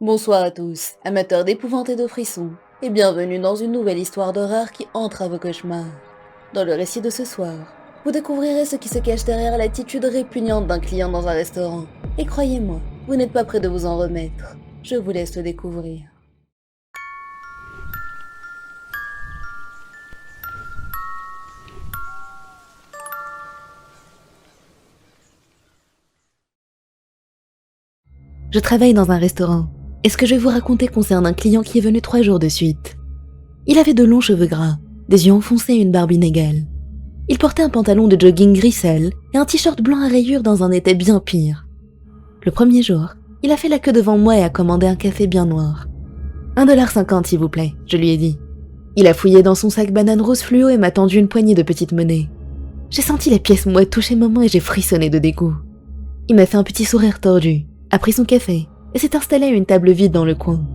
Bonsoir à tous, amateurs d'épouvante et de frissons, et bienvenue dans une nouvelle histoire d'horreur qui entre à vos cauchemars. Dans le récit de ce soir, vous découvrirez ce qui se cache derrière l'attitude répugnante d'un client dans un restaurant. Et croyez-moi, vous n'êtes pas prêt de vous en remettre. Je vous laisse le découvrir. Je travaille dans un restaurant, et ce que je vais vous raconter concerne un client qui est venu 3 jours de suite. Il avait de longs cheveux gras, des yeux enfoncés et une barbe inégale. Il portait un pantalon de jogging gris sale et un t-shirt blanc à rayures dans un été bien pire. Le premier jour, il a fait la queue devant moi et a commandé un café bien noir. 1,50 $, s'il vous plaît, je lui ai dit. Il a fouillé dans son sac banane rose fluo et m'a tendu une poignée de petites monnaies. J'ai senti les pièces mouettes toucher ma main et j'ai frissonné de dégoût. Il m'a fait un petit sourire tordu, a pris son café et s'est installé à une table vide dans le coin.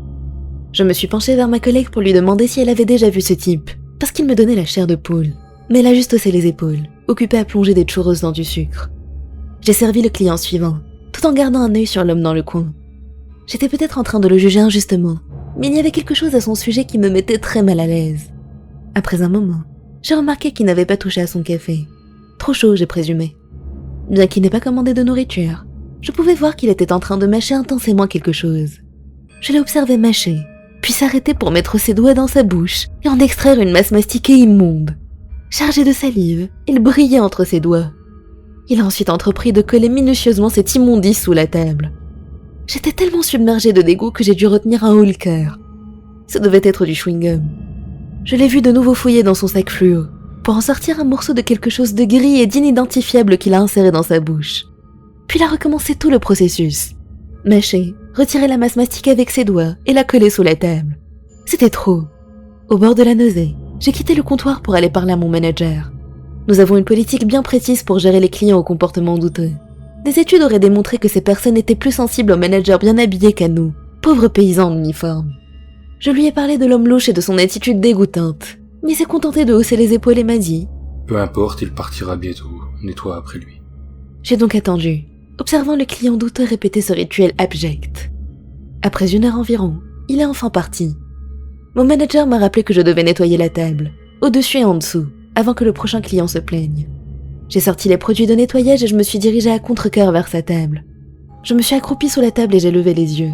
Je me suis penchée vers ma collègue pour lui demander si elle avait déjà vu ce type, parce qu'il me donnait la chair de poule. Mais elle a juste haussé les épaules, occupée à plonger des churros dans du sucre. J'ai servi le client suivant, tout en gardant un œil sur l'homme dans le coin. J'étais peut-être en train de le juger injustement, mais il y avait quelque chose à son sujet qui me mettait très mal à l'aise. Après un moment, j'ai remarqué qu'il n'avait pas touché à son café. Trop chaud, j'ai présumé. Bien qu'il n'ait pas commandé de nourriture, je pouvais voir qu'il était en train de mâcher intensément quelque chose. Je l'ai observé mâcher, puis s'arrêter pour mettre ses doigts dans sa bouche et en extraire une masse mastiquée immonde. Chargée de salive, il brillait entre ses doigts. Il a ensuite entrepris de coller minutieusement cette immondice sous la table. J'étais tellement submergée de dégoût que j'ai dû retenir un haut le cœur. Ça devait être du chewing-gum. Je l'ai vu de nouveau fouiller dans son sac fluo, pour en sortir un morceau de quelque chose de gris et d'inidentifiable qu'il a inséré dans sa bouche. Puis il a recommencé tout le processus. Mâcher, retirer la masse mastiquée avec ses doigts et la coller sous la table. C'était trop. Au bord de la nausée, j'ai quitté le comptoir pour aller parler à mon manager. Nous avons une politique bien précise pour gérer les clients au comportement douteux. Des études auraient démontré que ces personnes étaient plus sensibles aux managers bien habillés qu'à nous, pauvres paysans en uniforme. Je lui ai parlé de l'homme louche et de son attitude dégoûtante, mais il s'est contenté de hausser les épaules et m'a dit « Peu importe, il partira bientôt, nettoie après lui. » J'ai donc attendu, observant le client douteux répéter ce rituel abject. Après 1 heure environ, il est enfin parti. Mon manager m'a rappelé que je devais nettoyer la table, au-dessus et en dessous, avant que le prochain client se plaigne. J'ai sorti les produits de nettoyage et je me suis dirigée à contre-cœur vers sa table. Je me suis accroupie sous la table et j'ai levé les yeux.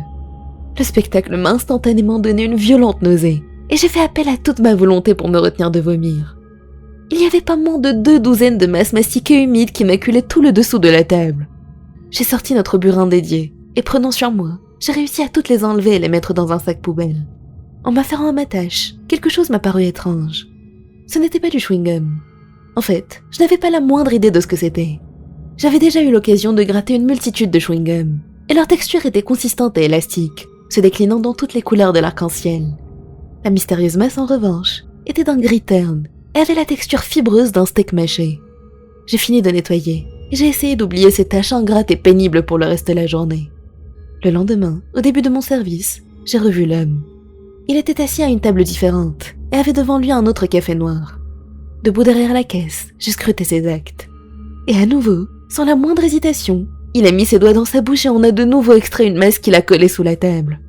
Le spectacle m'a instantanément donné une violente nausée, et j'ai fait appel à toute ma volonté pour me retenir de vomir. Il y avait pas moins de 2 douzaines de masses mastiquées humides qui maculaient tout le dessous de la table. J'ai sorti notre burin dédié, et prenant sur moi, j'ai réussi à toutes les enlever et les mettre dans un sac poubelle. En m'affairant à ma tâche, quelque chose m'a paru étrange. Ce n'était pas du chewing-gum. En fait, je n'avais pas la moindre idée de ce que c'était. J'avais déjà eu l'occasion de gratter une multitude de chewing-gum, et leur texture était consistante et élastique, se déclinant dans toutes les couleurs de l'arc-en-ciel. La mystérieuse masse, en revanche, était d'un gris terne, et avait la texture fibreuse d'un steak mâché. J'ai fini de nettoyer, et j'ai essayé d'oublier ces tâches ingrates et pénibles pour le reste de la journée. Le lendemain, au début de mon service, j'ai revu l'homme. Il était assis à une table différente, et avait devant lui un autre café noir. Debout derrière la caisse, j'ai scruté ses actes. Et à nouveau, sans la moindre hésitation, il a mis ses doigts dans sa bouche et on a de nouveau extrait une masse qu'il a collée sous la table.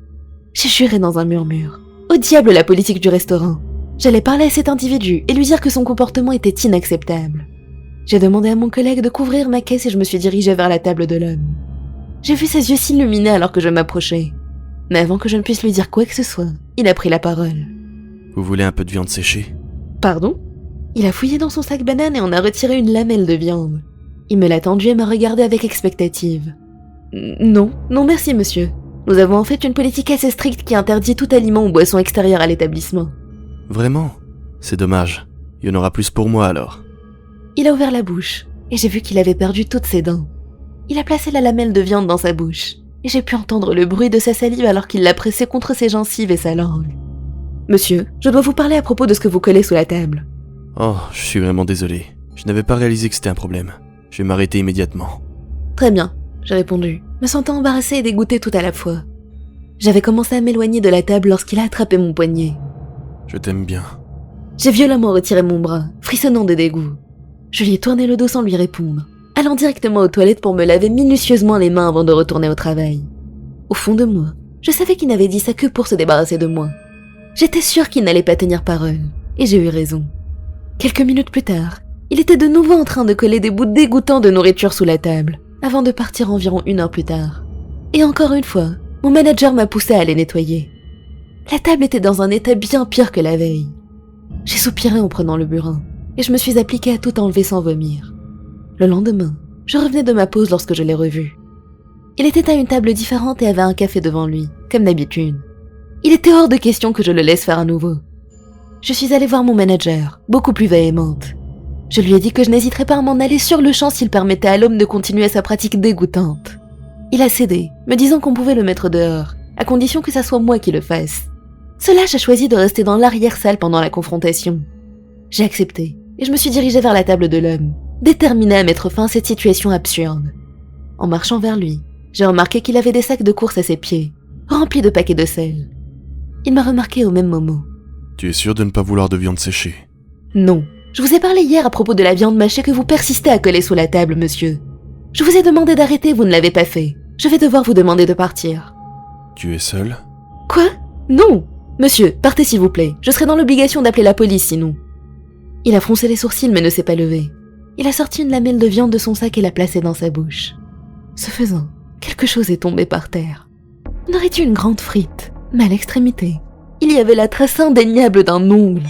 J'ai juré dans un murmure. Au diable la politique du restaurant. J'allais parler à cet individu et lui dire que son comportement était inacceptable. J'ai demandé à mon collègue de couvrir ma caisse et je me suis dirigée vers la table de l'homme. J'ai vu ses yeux s'illuminer alors que je m'approchais. Mais avant que je ne puisse lui dire quoi que ce soit, il a pris la parole. Vous voulez un peu de viande séchée? Pardon? Il a fouillé dans son sac banane et en a retiré une lamelle de viande. Il me l'a tendue et m'a regardé avec expectative. Non merci monsieur. Nous avons en fait une politique assez stricte qui interdit tout aliment ou boisson extérieure à l'établissement. Vraiment? C'est dommage. Il y en aura plus pour moi alors. Il a ouvert la bouche, et j'ai vu qu'il avait perdu toutes ses dents. Il a placé la lamelle de viande dans sa bouche, et j'ai pu entendre le bruit de sa salive alors qu'il l'a pressée contre ses gencives et sa langue. Monsieur, je dois vous parler à propos de ce que vous collez sous la table. Oh, je suis vraiment désolé. Je n'avais pas réalisé que c'était un problème. Je vais m'arrêter immédiatement. Très bien, j'ai répondu, me sentant embarrassée et dégoûtée tout à la fois. J'avais commencé à m'éloigner de la table lorsqu'il a attrapé mon poignet. Je t'aime bien. J'ai violemment retiré mon bras, frissonnant de dégoût. Je lui ai tourné le dos sans lui répondre, allant directement aux toilettes pour me laver minutieusement les mains avant de retourner au travail. Au fond de moi, Je savais qu'il n'avait dit ça que pour se débarrasser de moi. J'étais sûre qu'il n'allait pas tenir parole, et j'ai eu raison. Quelques minutes plus tard, il était de nouveau en train de coller des bouts dégoûtants de nourriture sous la table, avant de partir environ 1 heure plus tard. Et encore une fois, mon manager m'a poussé à les nettoyer. La table était dans un état bien pire que la veille. J'ai soupiré en prenant le burin, et je me suis appliquée à tout enlever sans vomir. Le lendemain, je revenais de ma pause lorsque je l'ai revu. Il était à une table différente et avait un café devant lui, comme d'habitude. Il était hors de question que je le laisse faire à nouveau. Je suis allée voir mon manager, beaucoup plus véhémente. Je lui ai dit que je n'hésiterais pas à m'en aller sur le champ s'il permettait à l'homme de continuer sa pratique dégoûtante. Il a cédé, me disant qu'on pouvait le mettre dehors, à condition que ça soit moi qui le fasse. Ce lâche a choisi de rester dans l'arrière-salle pendant la confrontation. J'ai accepté, et je me suis dirigée vers la table de l'homme, déterminée à mettre fin à cette situation absurde. En marchant vers lui, j'ai remarqué qu'il avait des sacs de course à ses pieds, remplis de paquets de sel. Il m'a remarqué au même moment. Tu es sûr de ne pas vouloir de viande séchée? Non. Je vous ai parlé hier à propos de la viande mâchée que vous persistez à coller sous la table, monsieur. Je vous ai demandé d'arrêter, vous ne l'avez pas fait. Je vais devoir vous demander de partir. Tu es seul? Quoi? Non. Monsieur, partez s'il vous plaît. Je serai dans l'obligation d'appeler la police sinon. Il a froncé les sourcils mais ne s'est pas levé. Il a sorti une lamelle de viande de son sac et l'a placée dans sa bouche. Ce faisant, quelque chose est tombé par terre. On aurait eu une grande frite, mais à l'extrémité, il y avait la trace indéniable d'un ongle.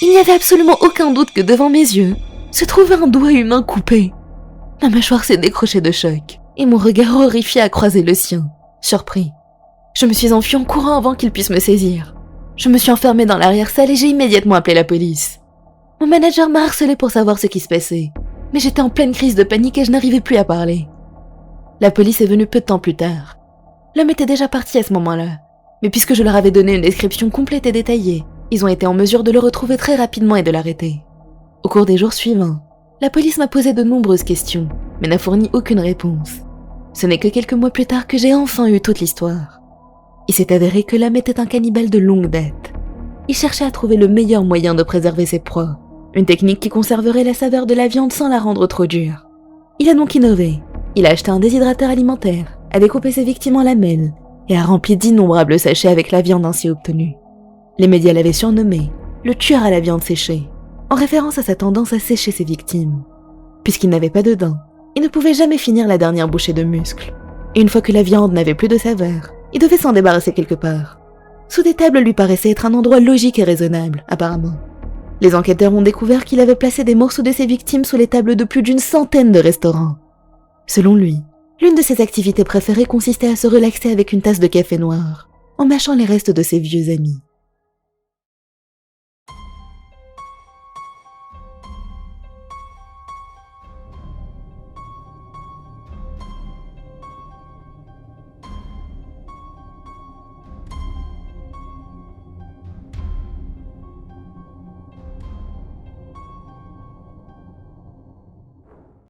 Il n'y avait absolument aucun doute que devant mes yeux se trouvait un doigt humain coupé. Ma mâchoire s'est décrochée de choc et mon regard horrifié a croisé le sien, surpris. Je me suis enfuie en courant avant qu'il puisse me saisir. Je me suis enfermée dans l'arrière-salle et j'ai immédiatement appelé la police. Mon manager m'a harcelée pour savoir ce qui se passait, mais j'étais en pleine crise de panique et je n'arrivais plus à parler. La police est venue peu de temps plus tard. L'homme était déjà parti à ce moment-là, mais puisque je leur avais donné une description complète et détaillée, ils ont été en mesure de le retrouver très rapidement et de l'arrêter. Au cours des jours suivants, la police m'a posé de nombreuses questions, mais n'a fourni aucune réponse. Ce n'est que quelques mois plus tard que j'ai enfin eu toute l'histoire. Il s'est avéré que l'homme était un cannibale de longue date. Il cherchait à trouver le meilleur moyen de préserver ses proies, une technique qui conserverait la saveur de la viande sans la rendre trop dure. Il a donc innové. Il a acheté un déshydrateur alimentaire, a découpé ses victimes en lamelles et a rempli d'innombrables sachets avec la viande ainsi obtenue. Les médias l'avaient surnommé « le tueur à la viande séchée », en référence à sa tendance à sécher ses victimes. Puisqu'il n'avait pas de dents, il ne pouvait jamais finir la dernière bouchée de muscle. Et une fois que la viande n'avait plus de saveur, il devait s'en débarrasser quelque part. Sous des tables lui paraissait être un endroit logique et raisonnable, apparemment. Les enquêteurs ont découvert qu'il avait placé des morceaux de ses victimes sous les tables de plus d'une centaine de restaurants. Selon lui, l'une de ses activités préférées consistait à se relaxer avec une tasse de café noir, en mâchant les restes de ses vieux amis.